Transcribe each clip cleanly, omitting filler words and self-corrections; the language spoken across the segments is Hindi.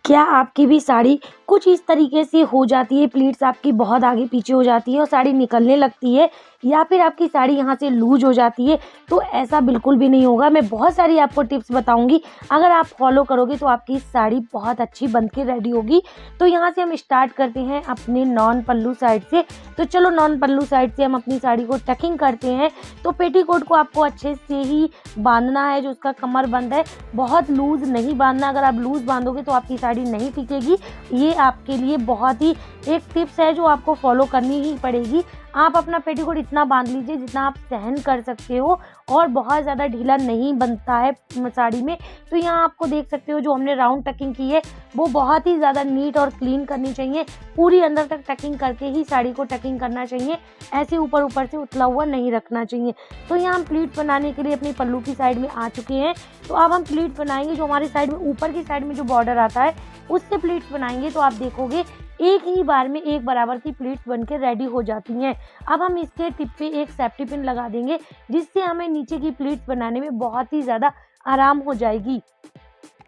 क्या आपकी भी साड़ी कुछ इस तरीके से हो जाती है, प्लीट्स आपकी बहुत आगे पीछे हो जाती है और साड़ी निकलने लगती है, या फिर आपकी साड़ी यहाँ से लूज हो जाती है? तो ऐसा बिल्कुल भी नहीं होगा। मैं बहुत सारी आपको टिप्स बताऊंगी, अगर आप फॉलो करोगे तो आपकी साड़ी बहुत अच्छी बन के रेडी होगी। तो यहाँ से हम स्टार्ट करते हैं अपने नॉन पल्लू साइड से। तो चलो नॉन पल्लू साइड से हम अपनी साड़ी को टकिंग करते हैं। तो पेटीकोट को आपको अच्छे से ही बांधना है, जो उसका कमर बंद है, बहुत लूज नहीं बांधना। अगर आप लूज बांधोगे तो आपकी साड़ी नहीं टिकेगी। ये आपके लिए बहुत ही एक टिप्स है जो आपको फॉलो करनी ही पड़ेगी। आप अपना पेटीकोट इतना बांध लीजिए जितना आप सहन कर सकते हो, और बहुत ज़्यादा ढीला नहीं बनता है साड़ी में। तो यहाँ आपको देख सकते हो जो हमने राउंड टकिंग की है वो बहुत ही ज़्यादा नीट और क्लीन करनी चाहिए। पूरी अंदर तक टकिंग करके ही साड़ी को टकिंग करना चाहिए, ऐसे ऊपर ऊपर से उतला हुआ नहीं रखना चाहिए। तो यहाँ हम प्लीट बनाने के लिए अपनी पल्लू की साइड में आ चुके हैं। तो अब हम प्लीट बनाएंगे, जो हमारी साइड में ऊपर की साइड में जो बॉर्डर आता है उससे प्लीट्स बनाएंगे। तो आप देखोगे एक ही बार में एक बराबर की प्लीट्स बनके रेडी हो जाती हैं। अब हम इसके टिप पे एक सेफ्टी पिन लगा देंगे, जिससे हमें नीचे की प्लीट्स बनाने में बहुत ही ज़्यादा आराम हो जाएगी।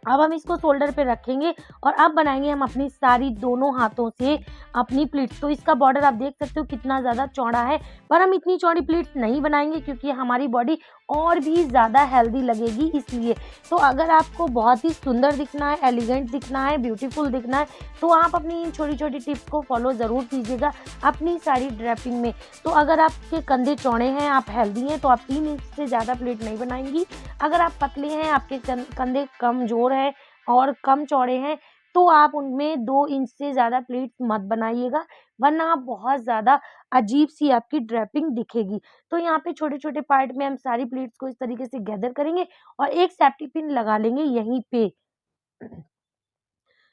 अब हम इसको शोल्डर पे रखेंगे और अब बनाएंगे हम अपनी सारी दोनों हाथों से अपनी प्लीट्स। तो इसका बॉर्डर आप देख सकते हो कितना ज़्यादा चौड़ा है, पर हम इतनी चौड़ी प्लीट्स नहीं बनाएंगे क्योंकि हमारी बॉडी और भी ज़्यादा हेल्दी लगेगी इसलिए। तो अगर आपको बहुत ही सुंदर दिखना है, एलिगेंट दिखना है, ब्यूटीफुल दिखना है, तो आप अपनी इन छोटी छोटी टिप्स को फॉलो ज़रूर कीजिएगा अपनी साड़ी ड्रेपिंग में। तो अगर आपके कंधे चौड़े हैं, आप हेल्दी हैं, तो आप 3 इंच से ज़्यादा प्लीट नहीं बनाएंगी। अगर आप पतले हैं, आपके कंधे कमज़ोर हैं और कम चौड़े हैं, तो आप उनमें 2 इंच से ज़्यादा प्लीट्स मत बनाइएगा, वरना आप बहुत ज़्यादा अजीब-सी आपकी ड्रेपिंग दिखेगी। तो यहाँ पे छोटे-छोटे पार्ट में हम सारी प्लीट्स को इस तरीके से गैदर करेंगे और एक सेफ्टी पिन लगा लेंगे यहीं पे।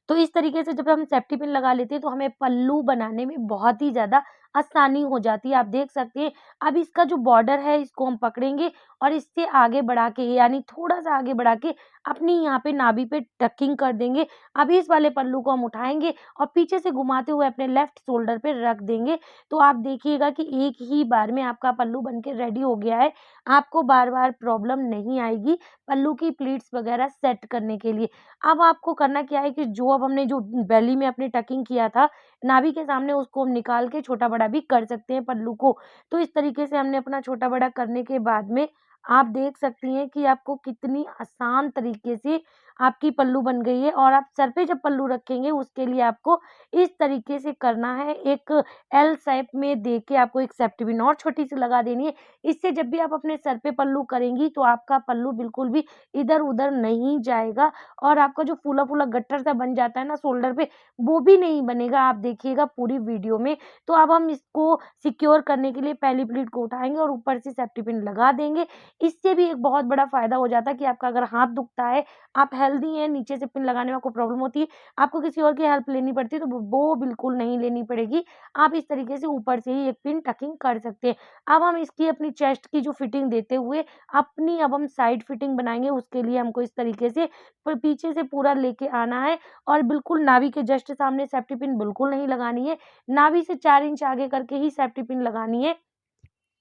तो इस तरीके से जब हम सेफ्टी पिन लगा लेते हैं तो हमें पल्लू बनाने में बहुत ही ज़्यादा आसानी हो जाती है। आप देख सकते हैं, अब इसका जो बॉर्डर है इसको हम पकड़ेंगे और इससे आगे बढ़ा के, यानी थोड़ा-सा आगे बढ़ा के अपनी यहाँ पे नाभि पे टकिंग कर देंगे। अब इस वाले पल्लू को हम उठाएँगे और पीछे से घुमाते हुए अपने लेफ्ट शोल्डर पे रख देंगे। तो आप देखिएगा कि एक ही बार में आपका पल्लू बन के रेडी हो गया है। आपको बार-बार प्रॉब्लम नहीं आएगी पल्लू की प्लीट्स वगैरह सेट करने के लिए। अब आपको करना क्या है कि जो अब हमने जो बेली में अपने टकिंग किया था, नाभि के सामने, उसको हम निकाल के छोटा-बड़ा भी कर सकते हैं पल्लू को। तो इस तरीके से हमने अपना छोटा-बड़ा करने के बाद में आप देख सकती हैं कि आपको कितनी आसान तरीके से आपकी पल्लू बन गई है। और आप सर पे जब पल्लू रखेंगे उसके लिए आपको इस तरीके से करना है, एक एल शेप में दे के आपको एक सेफ्टी पिन और छोटी-सी लगा देनी है। इससे जब भी आप अपने सर पे पल्लू करेंगी तो आपका पल्लू बिल्कुल भी इधर-उधर नहीं जाएगा और आपका जो फूला-फूला गट्टर सा बन जाता है ना शोल्डर पे, वो भी नहीं बनेगा। आप देखिएगा पूरी वीडियो में। तो अब हम इसको सिक्योर करने के लिए पहली प्लीट को उठाएँगे और ऊपर से सेफ्टी पिन लगा देंगे। इससे भी एक बहुत बड़ा फ़ायदा हो जाता है कि आपका अगर हाथ दुखता है, आप हेल्दी हैं, नीचे से पिन लगाने में आपको प्रॉब्लम होती है, आपको किसी और की हेल्प लेनी पड़ती है, तो वो बिल्कुल नहीं लेनी पड़ेगी। आप इस तरीके से ऊपर से ही एक पिन टकिंग कर सकते हैं। अब हम इसकी अपनी चेस्ट की जो फिटिंग देते हुए अपनी अब हम साइड फिटिंग बनाएँगे, उसके लिए हमको इस तरीके से पीछे से पूरा लेके आना है और बिल्कुल नाभि के जस्ट सामने सेफ्टी पिन बिल्कुल नहीं लगानी है। नाभि से 4 इंच आगे करके ही सेफ्टी पिन लगानी है,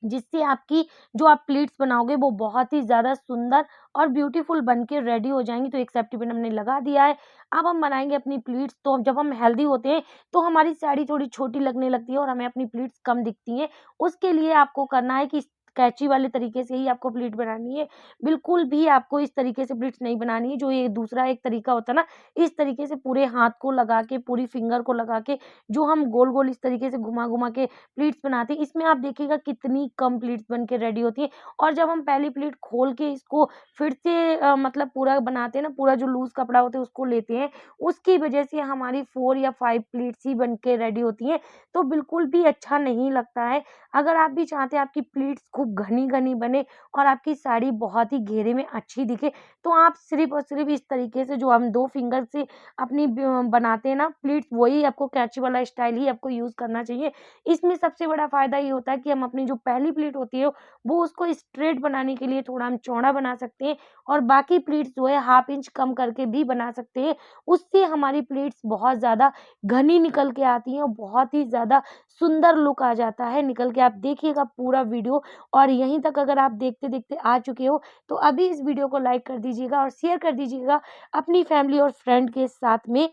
जिससे आपकी जो आप प्लीट्स बनाओगे वो बहुत ही ज़्यादा सुंदर और ब्यूटीफुल बन के रेडी हो जाएँगी। तो एक सेफ्टी पिन हमने लगा दिया है। अब हम बनाएँगे अपनी प्लीट्स। तो जब हम हेल्दी होते हैं तो हमारी साड़ी थोड़ी छोटी लगने लगती है और हमें अपनी प्लीट्स कम दिखती हैं। उसके लिए आपको करना है कि कैंची वाले तरीके से ही आपको प्लीट बनानी है। बिल्कुल भी आपको इस तरीके से प्लीट्स नहीं बनानी है, जो ये दूसरा एक तरीका होता है ना, इस तरीके से पूरे हाथ को लगा के, पूरी फिंगर को लगा के, जो हम गोल-गोल इस तरीके से घुमा-घुमा के प्लीट्स बनाते हैं, इसमें आप देखिएगा कितनी कम प्लीट्स बन के रेडी होती है। और जब हम पहली प्लीट खोल के इसको फिर से मतलब पूरा बनाते हैं ना, पूरा जो लूज़ कपड़ा होता है उसको लेते हैं, उसकी वजह से हमारी 4 या 5 प्लीट्स ही बन के रेडी होती हैं, तो बिल्कुल भी अच्छा नहीं लगता है। अगर आप भी चाहते हैं आपकी प्लीट्स खूब घनी-घनी बने और आपकी साड़ी बहुत ही घेरे में अच्छी दिखे, तो आप सिर्फ़ और सिर्फ़ इस तरीके से जो हम 2 फिंगर से अपनी बनाते हैं ना प्लीट्स, वही आपको कैंची वाला स्टाइल ही आपको यूज़ करना चाहिए। इसमें सबसे बड़ा फ़ायदा ये होता है कि हम अपनी जो पहली प्लीट होती है वो उसको स्ट्रेट बनाने के लिए थोड़ा हम चौड़ा बना सकते हैं और बाकी प्लीट्स जो है हाफ इंच कम करके भी बना सकते हैं। उससे हमारी प्लीट्स बहुत ज़्यादा घनी निकल के आती हैं और बहुत ही ज़्यादा सुंदर लुक आ जाता है निकल के। आप देखिएगा पूरा वीडियो, और यहीं तक अगर आप देखते-देखते आ चुके हो तो अभी इस वीडियो को लाइक कर दीजिएगा और शेयर कर दीजिएगा अपनी फैमिली और फ्रेंड के साथ में।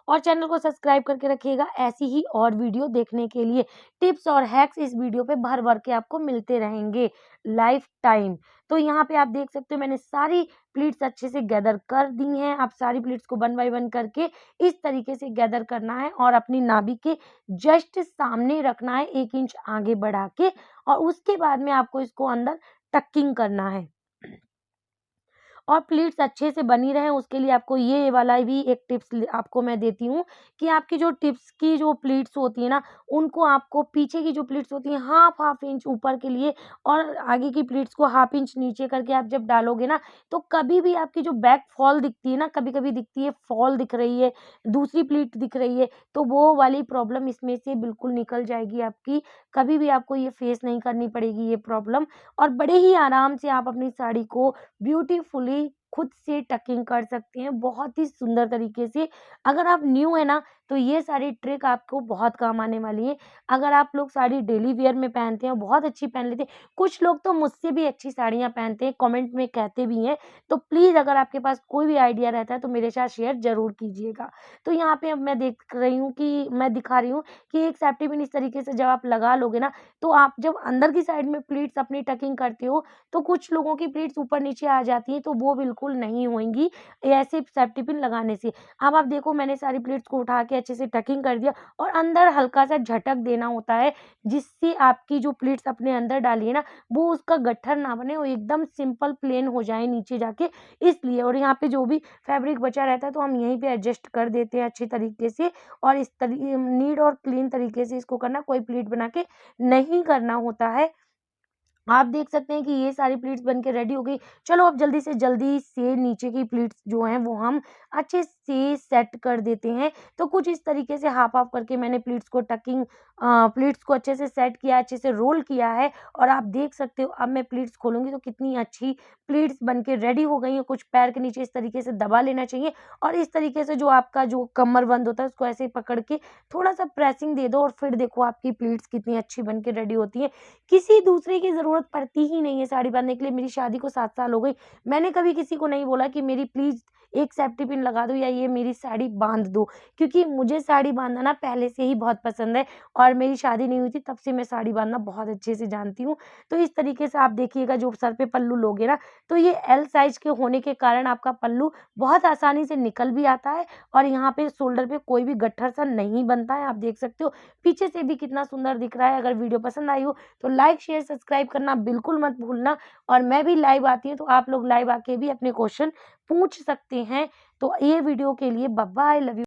और चैनल को सब्सक्राइब करके रखिएगा ऐसी ही और वीडियो देखने के लिए। टिप्स और हैक्स इस वीडियो पे भर-भर के आपको मिलते रहेंगे लाइफ टाइम। तो यहाँ पे आप देख सकते हो मैंने सारी प्लीट्स अच्छे से गैदर कर दी हैं। आप सारी प्लीट्स को 1 बाय 1 करके इस तरीके से गैदर करना है और अपनी नाभि के जस्ट सामने रखना है 1 इंच आगे बढ़ा के, और उसके बाद में आपको इसको अंदर टकिंग करना है। और प्लीट्स अच्छे से बनी रहें उसके लिए आपको ये वाला भी एक टिप्स आपको मैं देती हूँ कि आपकी जो टिप्स की जो प्लीट्स होती है ना, उनको आपको पीछे की जो प्लीट्स होती हैं हाफ इंच ऊपर के लिए और आगे की प्लीट्स को हाफ इंच नीचे करके आप जब डालोगे ना, तो कभी भी आपकी जो बैक फॉल दिखती है ना, कभी कभी दिखती है फॉल दिख रही है, दूसरी प्लीट दिख रही है, तो वो वाली प्रॉब्लम इसमें से बिल्कुल निकल जाएगी आपकी। कभी भी आपको ये फेस नहीं करनी पड़ेगी ये प्रॉब्लम, और बड़े ही आराम से आप अपनी साड़ी को ब्यूटीफुली खुद से टकिंग कर सकते हैं बहुत ही सुंदर तरीके से। अगर आप न्यू है ना, तो ये सारी ट्रिक आपको बहुत काम आने वाली है। अगर आप लोग साड़ी डेली वियर में पहनते हैं, बहुत अच्छी पहन लेते हैं, कुछ लोग तो मुझसे भी अच्छी साड़ियाँ पहनते हैं, कमेंट में कहते भी हैं। तो प्लीज़ अगर आपके पास कोई भी आइडिया रहता है तो मेरे साथ शेयर ज़रूर कीजिएगा। तो यहाँ पे अब मैं देख रही हूँ कि मैं दिखा रही हूँ कि एक सेफ्टी पिन इस तरीके से जब आप लगा लोगे ना, तो आप जब अंदर की साइड में प्लीट्स अपनी टकिंग करते हो, तो कुछ लोगों की प्लीट्स ऊपर-नीचे आ जाती हैं, तो वो बिल्कुल नहीं होएँगी ऐसे सेफ्टी पिन लगाने से। अब आप देखो मैंने सारी प्लीट्स को उठा के अच्छे से टकिंग कर दिया और अंदर हल्का-सा झटक देना होता है, जिससे आपकी जो प्लीट्स अपने अंदर डाली है ना, वो उसका गट्ठर ना बने और एकदम सिंपल प्लेन हो जाए नीचे जाके, इसलिए। और यहाँ पे जो भी फैब्रिक बचा रहता है, तो हम यहीं पे एडजस्ट कर देते हैं अच्छी तरीके से, और इस नीट और क्लीन तरीके से इसको करना, कोई प्लीट बना के नहीं करना होता है। आप देख सकते हैं कि ये सारी प्लेट्स बन के रेडी हो गई। चलो अब जल्दी से जल्दी से नीचे की प्लेट्स जो हैं वो हम अच्छे से सेट कर देते हैं। तो कुछ इस तरीके से हाफ-हाफ करके मैंने प्लेट्स को अच्छे से सेट किया, अच्छे से रोल किया है, और आप देख सकते हो अब मैं प्लेट्स खोलूँगी तो कितनी अच्छी प्लेट्स बन के रेडी हो गई हैं। कुछ पैर के नीचे इस तरीके से दबा लेना चाहिए और इस तरीके से जो आपका जो कमरबंद होता है उसको ऐसे पकड़ के थोड़ा-सा प्रेसिंग दे दो और फिर देखो आपकी प्लेट्स कितनी अच्छी बन के रेडी होती हैं। किसी दूसरे की ज़रूरत पड़ती ही नहीं है साड़ी बाँधने के लिए। मेरी शादी को 7 साल हो गई। मैंने कभी किसी को नहीं बोला कि मेरी प्लीज़ एक सेफ्टी पिन लगा दो या ये मेरी साड़ी बाँध दो, क्योंकि मुझे साड़ी बाँधना ना पहले से ही बहुत पसंद है और मेरी शादी नहीं हुई थी तब से मैं साड़ी बाँधना बहुत अच्छे से जानती हूँ। तो इस तरीके से आप देखिएगा जो सर पे पल्लू लोगे ना, तो ये एल साइज़ के होने के कारण आपका पल्लू बहुत आसानी से निकल भी आता है और यहाँ पे शोल्डर पे कोई भी गट्ठर-सा नहीं बनता है। आप देख सकते हो पीछे से भी कितना सुंदर दिख रहा है। अगर वीडियो पसंद आई हो तो लाइक, शेयर, सब्सक्राइब करना बिल्कुल मत भूलना, और मैं भी लाइव आती हूँ तो आप लोग लाइव आके भी अपने क्वेश्चन पूछ सकते हैं। तो ये वीडियो के लिए बाय बाय, लव यू।